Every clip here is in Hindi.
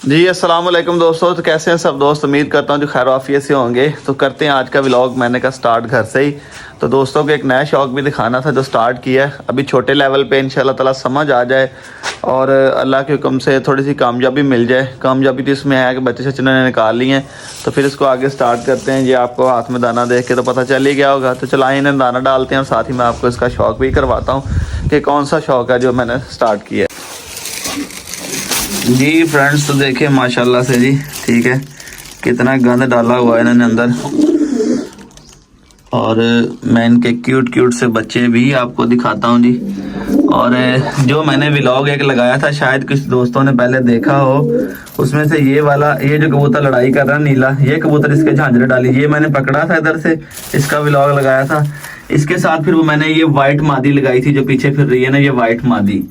जी अस्सलाम वालेकुम दोस्तों। तो कैसे हैं सब दोस्त? उम्मीद करता हूँ जो खैर आफियत से होंगे। तो करते हैं आज का व्लॉग। मैंने कहा स्टार्ट घर से ही। तो दोस्तों को एक नया शौक़ भी दिखाना था जो स्टार्ट किया है अभी छोटे लेवल पे। इंशाल्लाह ताला समझ आ जाए और अल्लाह के हुक्म से थोड़ी सी कामयाबी मिल जाए। कामयाबी तो इसमें है कि बच्चे सच्चे ने निकाल लिए हैं। तो फिर इसको आगे स्टार्ट करते हैं। ये आपको हाथ में दाना देख के तो पता चल ही गया होगा। तो चलाएँ इन्हें दाना डालते हैं और साथ ही मैं आपको इसका शौक़ भी करवाता हूँ कि कौन सा शौक़ है जो मैंने स्टार्ट किया है। जी फ्रेंड्स, तो देखिए माशाल्लाह से जी, ठीक है, कितना गंद डाला हुआ है इन्होंने अंदर। और मैं इनके क्यूट क्यूट से बच्चे भी आपको दिखाता हूँ जी। और जो मैंने व्लॉग एक लगाया था, शायद कुछ दोस्तों ने पहले देखा हो, उसमें से ये वाला, ये जो कबूतर लड़ाई कर रहा है नीला, ये कबूतर इसके झांझरे डाली, ये मैंने पकड़ा था इधर से, इसका व्लॉग लगाया था। इसके साथ फिर वो मैंने ये वाइट मादी लगाई थी जो पीछे फिर रही है ना, ये वाइट मादी।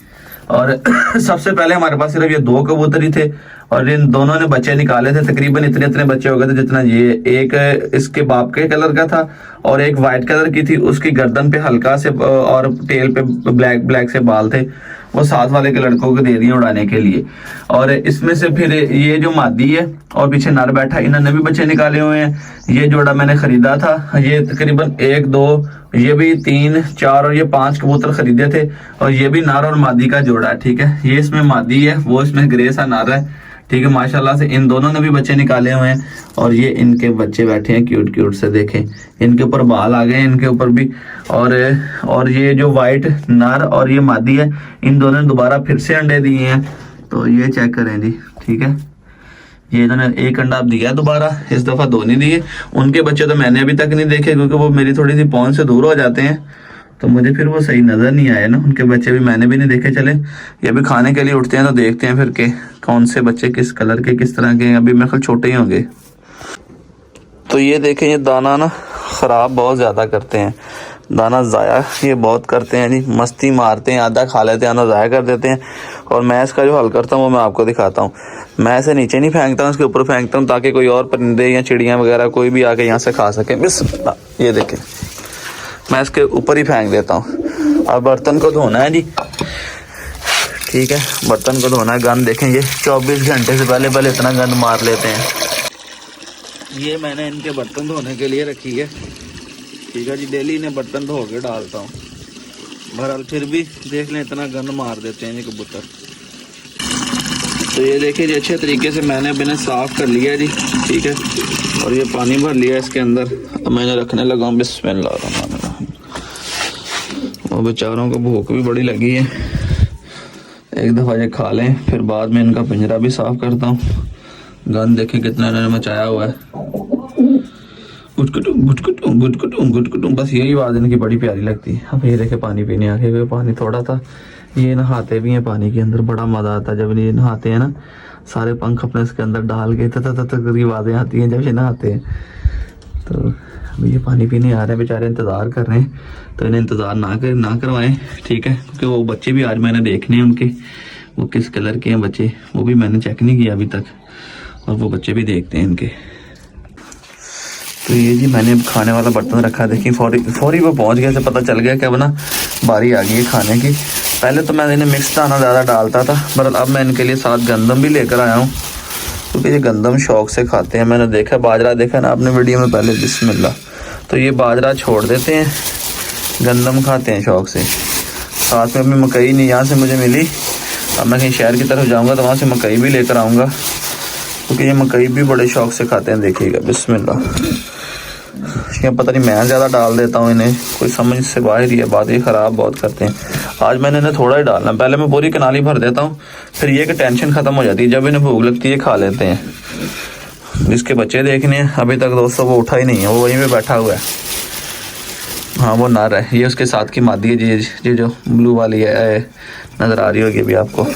और सबसे पहले हमारे पास सिर्फ ये दो कबूतर ही थे और इन दोनों ने बच्चे निकाले थे। तकरीबन इतने इतने बच्चे हो गए थे जितना ये, एक इसके बाप के कलर का था और एक वाइट कलर की थी। उसकी गर्दन पे हल्का से और टेल पे ब्लैक ब्लैक से बाल थे। वो साथ वाले के लड़कों को दे दिए उड़ाने के लिए। और इसमें से फिर ये जो मादी है और पीछे नर बैठा, इन्होंने भी बच्चे निकाले हुए हैं। ये जोड़ा मैंने खरीदा था, ये तकरीबन 1 2, ये भी 3 4 और ये 5 कबूतर खरीदे थे। और ये भी नर और मादी का जोड़ा है, ठीक है। ये इसमें मादी है, वो इसमें ग्रे सा नर है, ठीक है। माशाल्लाह से इन दोनों ने भी बच्चे निकाले हुए हैं। और ये इनके बच्चे बैठे हैं क्यूट क्यूट से, देखें इनके ऊपर बाल आ गए हैं, इनके ऊपर भी। और ये जो वाइट नर और ये मादी है, इन दोनों ने दोबारा फिर से अंडे दिए हैं। तो ये चेक करें जी, ठीक है। ये इन्होंने एक अंडा अब दिया दोबारा, इस दफा 2 नहीं दिए। उनके बच्चे तो मैंने अभी तक नहीं देखे क्योंकि वो मेरी थोड़ी सी पहुंच से दूर हो जाते हैं, तो मुझे फिर वो सही नजर नहीं आया ना। उनके बच्चे भी मैंने भी नहीं देखे। चले ये भी खाने के लिए उठते हैं तो देखते हैं फिर के कौन से बच्चे किस कलर के किस तरह के हैं। अभी मेरे ख्याल छोटे ही होंगे। तो ये देखें, ये दाना ना ख़राब बहुत ज़्यादा करते हैं, दाना ज़ाया ये बहुत करते हैं जी। मस्ती मारते हैं, आधा खा लेते हैं, आधा ज़ाया कर देते हैं। और मैं इसका जो हल करता हूँ वो मैं आपको दिखाता हूँ। मैं इसे नीचे नहीं फेंकता हूँ, इसके ऊपर फेंकता हूँ ताकि कोई और परिंदे या चिड़ियाँ वगैरह कोई भी आके यहाँ से खा सके। बिस्मिल्लाह, ये देखें मैं इसके ऊपर ही फेंक देता हूँ। और बर्तन को धोना है जी, ठीक है, बर्तन को धोना है। गंद देखें, ये 24 घंटे से पहले पहले इतना गंद मार लेते हैं। ये मैंने इनके बर्तन धोने के लिए रखी है, ठीक है जी। डेली इन्हें बर्तन धो के डालता हूँ। बहरहाल फिर भी देख लें इतना गंद मार देते हैं ये कबूतर। तो ये देखिए जी, अच्छे तरीके से मैंने अब इन्हें साफ़ कर लिया जी, ठीक है। और ये पानी भर लिया इसके अंदर। अब मैंने रखने लगा हूँ। बिस्मिल्लाह। वो बेचारों को भूख भी बड़ी लगी है, एक दफ़ा ये खा लें फिर बाद में इनका पिंजरा भी साफ़ करता हूँ। गंद देखें कितना इन्होंने मचाया हुआ है। गुटकुटुम गुटकुटुम गुटकुटुम गुटकुटुम, बस यही आवाज़ इनकी बड़ी प्यारी लगती है। अब ये देखे पानी पीने आके, हुए पानी थोड़ा था। ये नहाते भी हैं पानी के अंदर, बड़ा मज़ा आता है जब ये नहाते हैं ना। सारे पंख अपने इसके अंदर डाल के तक की आवाज़ें आती हैं जब ये नहाते हैं। तो अभी ये पानी पीने आ रहे हैं, बेचारे इंतज़ार कर रहे हैं। तो इन्हें इंतज़ार ना करवाएं, ठीक है, क्योंकि वो बच्चे भी आज मैंने देखने हैं उनके, वो किस कलर के हैं बच्चे, वो भी मैंने चेक नहीं किया अभी तक। और वो बच्चे भी देखते हैं इनके। तो ये जी मैंने खाने वाला बर्तन रखा, देखिए फौरी वो पहुंच गया, से पता चल गया कि अब ना बारी आ गई है खाने की। पहले तो मैं इन्हें मिक्स दाना ज़्यादा डालता था, पर अब मैं इनके लिए साथ गंदम भी लेकर आया हूँ क्योंकि ये गंदम शौक से खाते हैं। मैंने देखा बाजरा देखा ना आपने वीडियो में पहले, बिस्मिल्लाह। तो ये बाजरा छोड़ देते हैं, गंदम खाते हैं शौक से। साथ में अभी मकई नहीं यहाँ से मुझे मिली, अब मैं कहीं शहर की तरफ जाऊँगा तो वहाँ से मकई भी लेकर आऊँगा क्योंकि ये मकई भी बड़े शौक से खाते हैं। देखिएगा बिस्मिल्लाह। ये पता नहीं मैं ज़्यादा डाल देता हूँ इन्हें, कोई समझ से बाहर ही है बात, ये ख़राब बहुत करते हैं। आज मैंने इन्हें थोड़ा ही डालना, पहले मैं पूरी कनाली भर देता हूँ, फिर ये कि टेंशन ख़त्म हो जाती है, जब इन्हें भूख लगती है खा लेते हैं। जिसके बच्चे देखने हैं अभी तक दोस्तों वो उठा ही नहीं है, वो वहीं पे बैठा हुआ है। हाँ वो नर है, ये उसके साथ की मादी है जी, ये जो ब्लू वाली है, नज़र आ रही होगी अभी आपको।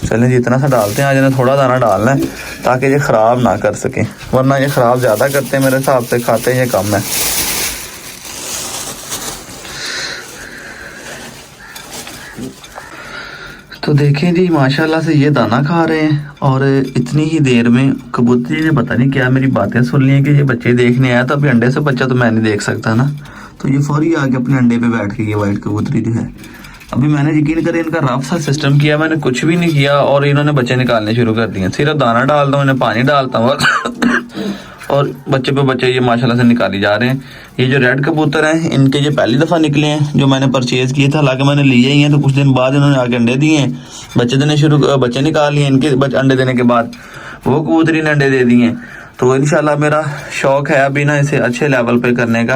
चलें जी, इतना सा डालते हैं आज, इन्हें थोड़ा दाना डालना है ताकि ये ख़राब ना कर सकें, वरना ये ख़राब ज़्यादा करते हैं मेरे हिसाब से, खाते हैं ये कम है। तो देखें जी माशाल्लाह से ये दाना खा रहे हैं और इतनी ही देर में कबूतरी ने पता नहीं क्या मेरी बातें सुन ली हैं कि ये बच्चे देखने आया, तो अभी अंडे से बच्चा तो मैं नहीं देख सकता ना। तो ये फौरी आके अपने अंडे पे बैठ गई, ये वाइट कबूतरी जो है। अभी मैंने यकीन करें इनका रफ सा सिस्टम किया, मैंने कुछ भी नहीं किया और इन्होंने बच्चे निकालने शुरू कर दिए। सिर्फ दाना डालता हूँ, इन्हें पानी डालता हूँ और बच्चे पे बच्चे ये माशाल्लाह से निकाली जा रहे हैं। ये जो रेड कबूतर हैं इनके ये पहली दफ़ा निकले हैं जो मैंने परचेज़ किए थे, हालांकि मैंने लिए ही हैं। तो कुछ दिन बाद इन्होंने आके अंडे दिए हैं, बच्चे निकाल लिए। इनके अंडे देने के बाद वो कबूतरी ने अंडे दे दिए हैं। तो इंशाल्लाह मेरा शौक है अभी ना इसे अच्छे लेवल पे करने का।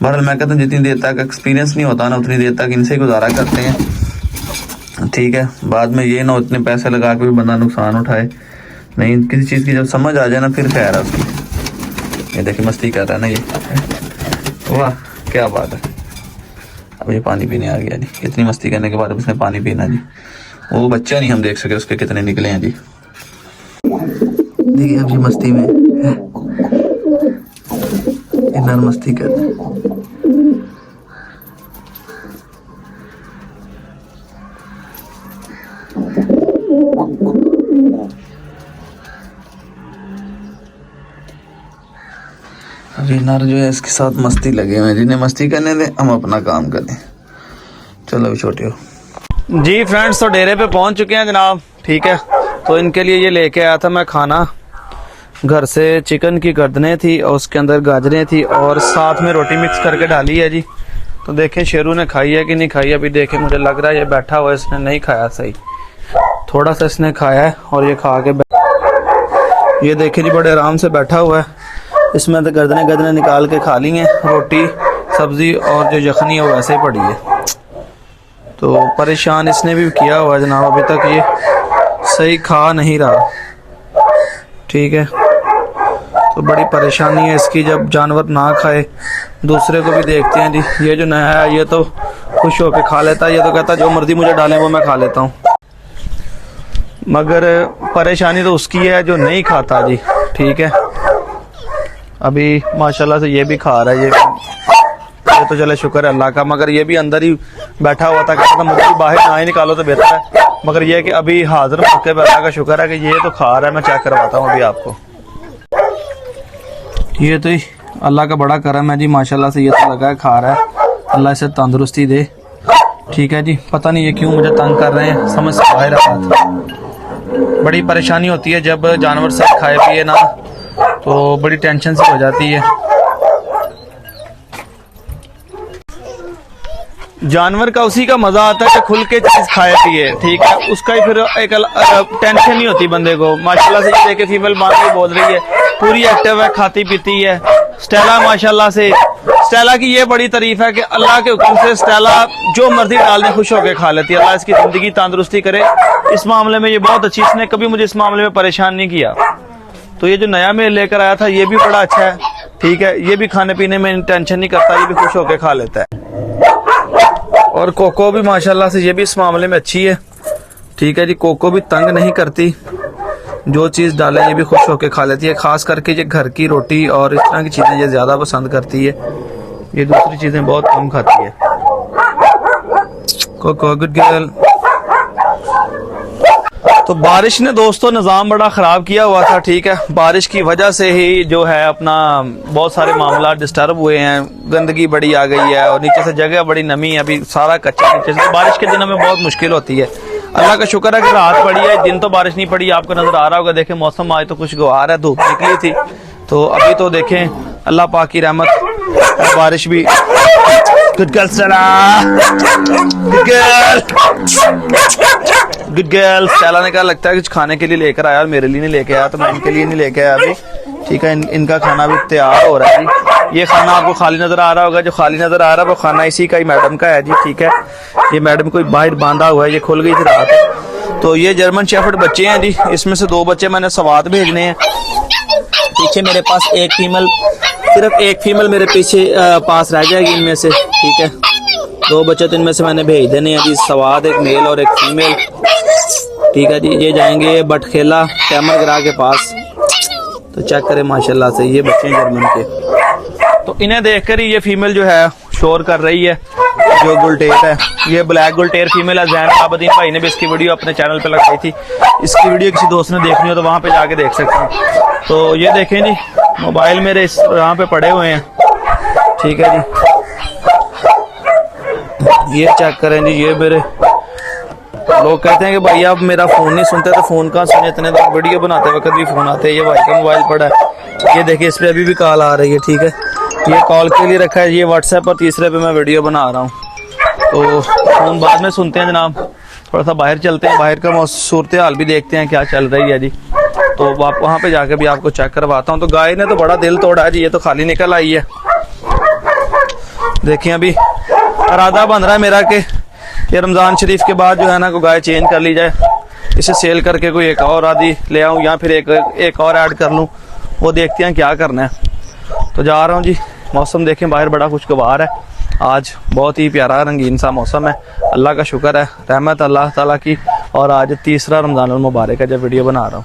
बहरहाल मैं कहता हूँ जितनी देर तक एक्सपीरियंस नहीं होता ना उतनी देर तक इनसे गुजारा करते हैं, ठीक है। बाद में ये ना उतने पैसे लगा के भी बंदा नुकसान उठाए। नहीं, किसी चीज़ की जब समझ आ जाए ना फिर खैर है उसकी। ये देखिए मस्ती कर रहा है ना ये, वाह क्या बात है। अब ये पानी पीने आ गया जी। इतनी मस्ती करने के बाद अब उसने पानी पीना जी। वो बच्चा नहीं हम देख सके उसके कितने निकले हैं जी। देखिए अब ये मस्ती में इतना मस्ती कर रहे हैं। अभी नर जो है इसके साथ मस्ती लगे हुए हैं, जिन्हें मस्ती करने दें, हम अपना काम करें। चलो अभी छोटे हो जी फ्रेंड्स, तो डेरे पे पहुंच चुके हैं जनाब, ठीक है। तो इनके लिए ये लेके आया था मैं खाना, घर से चिकन की गर्दनें थी और उसके अंदर गाजरें थी और साथ में रोटी मिक्स करके डाली है जी। तो देखें शेरू ने खाई है कि नहीं खाई। अभी देखें मुझे लग रहा है ये बैठा हुआ है, इसने नहीं खाया सही, थोड़ा सा इसने खाया है और ये खा के ये देखें जी बड़े आराम से बैठा हुआ है। इसमें तो गर्दनें निकाल के खा ली हैं, रोटी सब्जी और जो यखनी है वो वैसे ही पड़ी है। तो परेशान इसने भी किया हुआ है जनाब, अभी तक ये सही खा नहीं रहा, ठीक है। तो बड़ी परेशानी है इसकी जब जानवर ना खाए। दूसरे को भी देखते हैं जी, ये जो नया है ये तो खुश होकर खा लेता है, ये तो कहता है जो मर्जी मुझे डालें वो मैं खा लेता हूँ। मगर परेशानी तो उसकी है जो नहीं खाता जी, ठीक है। अभी माशाल्लाह से ये भी खा रहा है, ये तो चले शुक्र है अल्लाह का। मगर ये भी अंदर ही बैठा हुआ था, कहता था मुझे बाहर ना ही निकालो तो बेहतर है। मगर ये कि अभी हाजिर मौके पर अल्लाह का शुक्र है कि ये तो खा रहा है। मैं चेक करवाता हूँ अभी आपको। ये तो अल्लाह का बड़ा करम है जी, माशाल्लाह से ये तो लगा है खा रहा है। अल्लाह इसे तंदुरुस्ती दे, ठीक है जी। पता नहीं ये क्यों मुझे तंग कर रहे हैं, समझ से बाहर बात। बड़ी परेशानी होती है जब जानवर सब खाए पिए ना, तो बड़ी टेंशन सी हो जाती है। जानवर का उसी का मजा आता है कि खुल के चीज खाए पिए, ठीक है। उसका ही फिर एक टेंशन नहीं होती बंदे को। माशाल्लाह से ये देखे फीमेल बात भी बोल रही है, पूरी एक्टिव है, खाती पीती है। स्टेला माशाल्लाह से, स्टेला की ये बड़ी तारीफ है कि अल्लाह के हुक्म से स्टेला जो मर्जी डालने खुश होकर खा लेती है। अल्लाह इसकी जिंदगी तंदुरुस्ती करे। इस मामले में ये बहुत अच्छी, इसने कभी मुझे इस मामले में परेशान नहीं किया। तो ये जो नया मेल लेकर आया था ये भी बड़ा अच्छा है, ठीक है। ये भी खाने पीने में टेंशन नहीं करता, ये भी खुश होकर खा लेता है। और कोको भी माशाल्लाह से ये भी इस मामले में अच्छी है, ठीक है जी। कोको भी तंग नहीं करती, जो चीज़ डाले ये भी खुश होकर खा लेती है। खास करके ये घर की रोटी और इस तरह की चीज़ें ये ज़्यादा पसंद करती है, ये दूसरी चीज़ें बहुत कम खाती है। Coco good girl. तो बारिश ने दोस्तों निज़ाम बड़ा ख़राब किया हुआ था, ठीक है। बारिश की वजह से ही जो है अपना बहुत सारे मामला डिस्टर्ब हुए हैं, गंदगी बड़ी आ गई है और नीचे से जगह बड़ी नमी है, अभी सारा कच्चा नीचे से। तो बारिश के दिनों में बहुत मुश्किल होती है। अल्लाह का शुक्र है कि रात पड़ी है, दिन तो बारिश नहीं पड़ी, आपको नजर आ रहा होगा। देखें मौसम आज तो खुशगवार है, धूप निकली थी। तो अभी तो देखें अल्लाह पाक की रहमत, बारिश भी। Good girl Stella, good girl, good girl. Stella ने कहा लगता है कुछ खाने के लिए लेकर आया और मेरे लिए नहीं लेके आया, तो मैं इनके लिए नहीं लेके आया अभी, ठीक है। इनका खाना भी तैयार हो रहा है जी। ये खाना आपको खाली नजर आ रहा होगा, जो खाली नजर आ रहा है वो खाना इसी का ही मैडम का है जी, ठीक है। ये मैडम कोई बाहर बांधा हुआ है, ये खुल गई थी रात। तो ये जर्मन शेफर्ड बच्चे हैं जी, इसमें से 2 बच्चे मैंने सवात भेजने हैं। पीछे मेरे पास एक फीमेल, सिर्फ एक फीमेल मेरे पीछे पास रह जाएगी इनमें से, ठीक है। 2 बच्चे तो इनमें से मैंने भेज देने हैं जी, सवाद, एक मेल और एक फीमेल, ठीक है जी। ये जाएंगे बटखेला टैमर ग्राह के पास। तो चेक करें माशाल्लाह से ये बच्चे जर्मन के। तो इन्हें देखकर ही ये फीमेल जो है शोर कर रही है, जो गुलटेर है, ये ब्लैक गुलटेर फीमेल है। जैन आबदीन भाई ने भी इसकी वीडियो अपने चैनल पे लगाई थी। इसकी वीडियो किसी दोस्त ने देखनी हो तो वहां पे जाके देख सकते हैं। तो ये देखें जी, मोबाइल मेरे इस यहाँ पे पड़े हुए हैं, ठीक है जी। ये चेक करें जी, ये मेरे लोग कहते हैं कि भाई आप मेरा फ़ोन नहीं सुनते, तो फ़ोन कहाँ सुने, इतने तो वीडियो बनाते वक्त भी फ़ोन आते हैं। ये भाई का मोबाइल पड़ा है, ये देखिए इस पर अभी भी कॉल आ रही है, ठीक है। ये कॉल के लिए रखा है, ये व्हाट्सएप पर, तीसरे पे मैं वीडियो बना रहा हूँ। तो फ़ोन बाद में सुनते हैं जनाब। थोड़ा सा बाहर चलते हैं, बाहर का सूरत हाल भी देखते हैं क्या चल रही है जी। तो आप वहाँ पे जाके भी आपको चेक करवाता हूँ। तो गाय ने तो बड़ा दिल तोड़ा है जी, ये तो खाली निकल आई है। देखिए अभी इरादा बन रहा है मेरा कि ये रमज़ान शरीफ के बाद जो है ना, को गाय चेंज कर ली जाए, इसे सेल करके कोई एक और आदि ले आऊँ या फिर एक और ऐड कर लूँ, वो देखते हैं क्या करना है। तो जा रहा हूँ जी। मौसम देखें बाहर बड़ा खुशगवार है, आज बहुत ही प्यारा रंगीन सा मौसम है। अल्लाह का शुक्र है, रहमत अल्लाह ताला की। और आज तीसरा रमज़ान मुबारक है जब वीडियो बना रहा हूँ।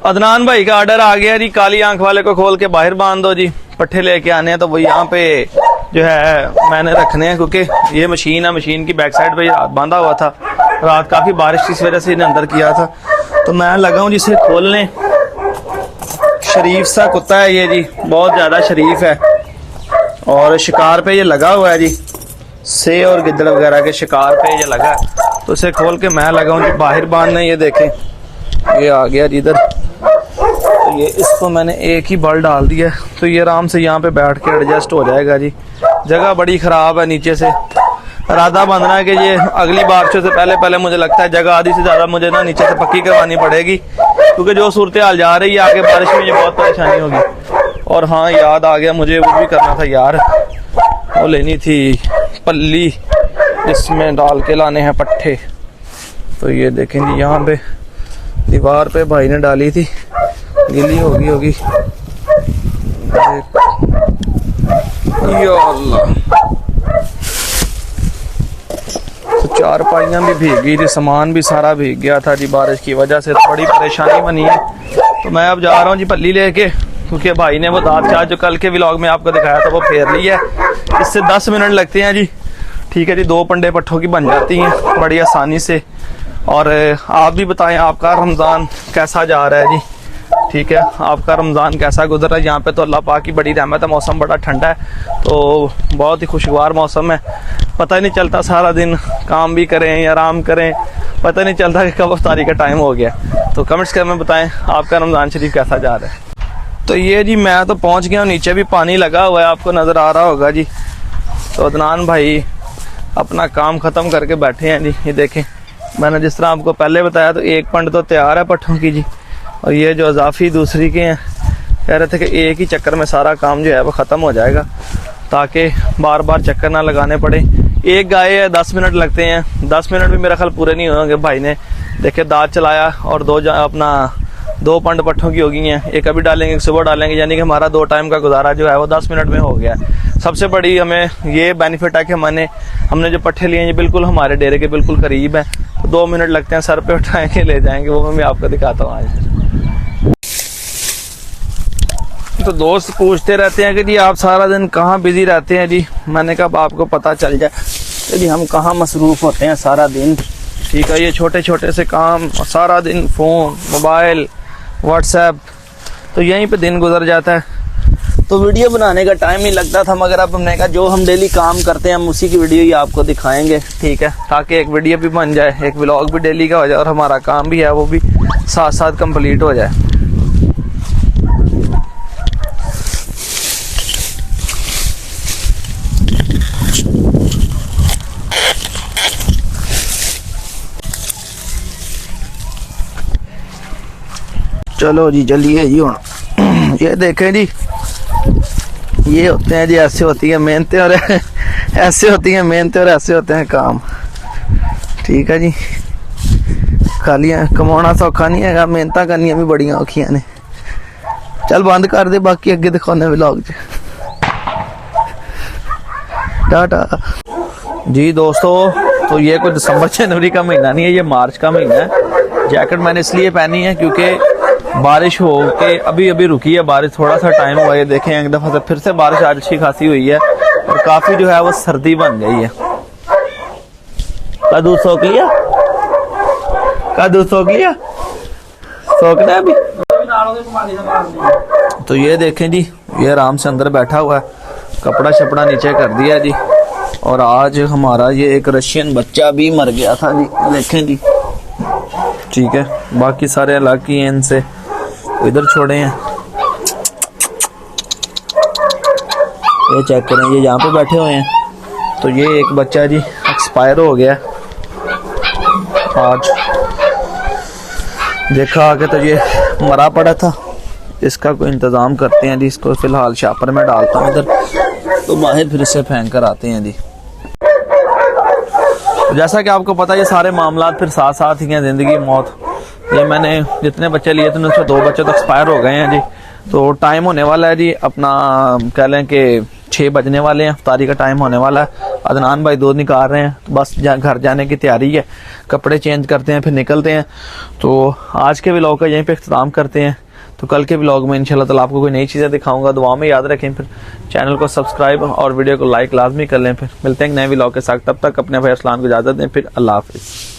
अदनान भाई का ऑर्डर आ गया जी, काली आंख वाले को खोल के बाहर बांध दो जी, पट्ठे लेके आने हैं। तो वो यहाँ पे जो है मैंने रखने हैं, क्योंकि ये मशीन है, मशीन की बैक साइड पे रात बांधा हुआ था। रात काफ़ी बारिश की, इस वजह से इन्हें अंदर किया था। तो मैं लगा हूँ जिसे खोलने। शरीफ सा कुत्ता है ये जी, बहुत ज़्यादा शरीफ है और शिकार पे ये लगा हुआ है जी, से और गिद्दड़ वगैरह के शिकार पे ये लगा है। तो इसे खोल के मैं लगा हूँ जी बाहर बांधने। ये देखें ये आ गया जी इधर। तो ये इसको मैंने एक ही बल डाल दिया, तो ये आराम से यहाँ पे बैठ के एडजस्ट हो जाएगा जी। जगह बड़ी ख़राब है नीचे से, इरादा बन रहा है कि ये अगली बारिशों से पहले मुझे लगता है जगह आधी से ज़्यादा मुझे ना नीचे से पक्की करवानी पड़ेगी, क्योंकि जो सूरत हाल जा रही है आगे बारिश में ये बहुत परेशानी होगी। और हाँ याद आ गया मुझे, वो भी करना था यार, वो लेनी थी पल्ली, इसमें डाल के लाने हैं पट्ठे। तो ये देखें जी, यहाँ पे दीवार पे भाई ने डाली थी, गीली होगी। या अल्लाह, तो चार पाइयाँ भी भीग गई थी, सामान भी सारा भीग गया था जी बारिश की वजह से। तो बड़ी परेशानी बनी है। तो मैं अब जा रहा हूँ जी पल्ली लेके, क्योंकि भाई ने वो दांत चाट जो कल के व्लॉग में आपको दिखाया था वो फेर ली है। इससे 10 मिनट लगते हैं जी, ठीक है जी। 2 पंडे पट्ठों की बन जाती हैं बड़ी आसानी से। और आप भी बताएं आपका रमज़ान कैसा जा रहा है जी, ठीक है, आपका रमज़ान कैसा गुजर रहा है। यहाँ पे तो अल्लाह पाक की बड़ी रहमत है, मौसम बड़ा ठंडा है, तो बहुत ही खुशगवार मौसम है। पता ही नहीं चलता, सारा दिन काम भी करें या आराम करें, पता नहीं चलता कि कब इफ्तारी का टाइम हो गया। तो कमेंट्स कर में बताएं आपका रमज़ान शरीफ कैसा जा रहा है। तो ये जी मैं तो पहुँच गया हूँ, नीचे भी पानी लगा हुआ है, आपको नज़र आ रहा होगा जी। तो अदनान भाई अपना काम ख़त्म करके बैठे हैं जी। ये देखें, मैंने जिस तरह आपको पहले बताया, तो 1 पंड तो तैयार है पट्ठों की जी। और ये जो अजाफी दूसरी के हैं, कह रहे थे कि एक ही चक्कर में सारा काम जो है वो ख़त्म हो जाएगा, ताकि बार बार चक्कर ना लगाने पड़े। एक गाय है, 10 मिनट लगते हैं, 10 मिनट भी मेरा ख्याल पूरे नहीं होंगे। भाई ने देखे दांत चलाया और 2 पंड पट्ठों की हो गई हैं। एक अभी डालेंगे, एक सुबह डालेंगे, यानी कि हमारा 2 टाइम का गुजारा जो है वो 10 मिनट में हो गया। सबसे बड़ी हमें ये बेनिफिट है कि हमने जो पट्ठे लिए हैं ये बिल्कुल हमारे डेरे के बिल्कुल करीब है। तो 2 मिनट लगते हैं, सर पे उठाएंगे ले जाएंगे, वो मैं आपको दिखाता हूँ आज। तो दोस्त पूछते रहते हैं कि जी आप सारा दिन कहाँ बिजी रहते हैं जी। मैंने कहा अब आपको पता चल जाए कि जी हम कहाँ मसरूफ़ होते हैं सारा दिन, ठीक है। ये छोटे छोटे से काम, सारा दिन फ़ोन, मोबाइल, व्हाट्सएप, तो यहीं पे दिन गुजर जाता है। तो वीडियो बनाने का टाइम नहीं लगता था, मगर अब हमने कहा जो हम डेली काम करते हैं हम उसी की वीडियो ही आपको दिखाएंगे, ठीक है, ताकि एक वीडियो भी बन जाए, एक व्लॉग भी डेली का हो जाए और हमारा काम भी है वो भी साथ साथ कंप्लीट हो जाए। चलो जी चलिए जी। हूँ ये देखें जी, ये होते हैं जी, ऐसे होती है मेहनतें और ऐसे होती हैं मेहनतें और ऐसे होते हैं काम, ठीक है जी। खाली कमाना सौखा नहीं है, मेहनत करनी भी बड़ियां औखियां ने। चल बंद कर दे, बाकी अगे दिखाने व्लॉग च। टाटा जी दोस्तों। तो ये कोई दिसंबर जनवरी का महीना नहीं है, ये मार्च का महीना है। जैकेट मैंने इसलिए पहनी है क्योंकि बारिश हो के अभी रुकी है बारिश, थोड़ा सा टाइम हुआ है। देखें एक दफ़ा से फिर से बारिश आज अच्छी खासी हुई है और काफ़ी जो है वो सर्दी बन गई है। कद्दू सोख लिया, कद्दू सोख लिया, सोखना है अभी। तो ये देखें जी, ये आराम से अंदर बैठा हुआ है, कपड़ा शपड़ा नीचे कर दिया जी। और आज हमारा ये एक रशियन बच्चा भी मर गया था जी, देखें जी। ठीक है, बाकी सारे अलग ही हैं इनसे, इधर छोड़े हैं। ये चेक करें, ये यहाँ पे बैठे हुए हैं। तो ये एक बच्चा जी एक्सपायर हो गया आज, देखा आगे तो ये मरा पड़ा था। इसका कोई इंतज़ाम करते हैं जी, इसको फिलहाल शापर में डालता हूँ इधर, तो बाहर फिर इसे फेंक कर आते हैं जी। जैसा कि आपको पता है ये सारे मामला फिर साथ साथ ही हैं, ज़िंदगी मौत। ये मैंने जितने बच्चे लिए थे उनसे 2 बच्चे तो एक्सपायर हो गए हैं जी। तो टाइम होने वाला है जी अपना, कह लें कि 6 बजने वाले हैं, इफ्तारी का टाइम होने वाला है। अदनान भाई दूध निकाल रहे हैं, तो बस घर जाने की तैयारी है, कपड़े चेंज करते हैं फिर निकलते हैं। तो आज के व्लॉग का यहीं पे इख्तिताम करते हैं। तो कल के व्लॉग में इंशाल्लाह ताला आपको कोई नई चीज़ें दिखाऊंगा। दुआ में याद रखें, फिर चैनल को सब्सक्राइब और वीडियो को लाइक लाजमी कर लें। फिर मिलते हैं नए व्लॉग के साथ, तब तक अपने भाई अस्लान को इजाज़त दें, फिर अल्लाह हाफिज़।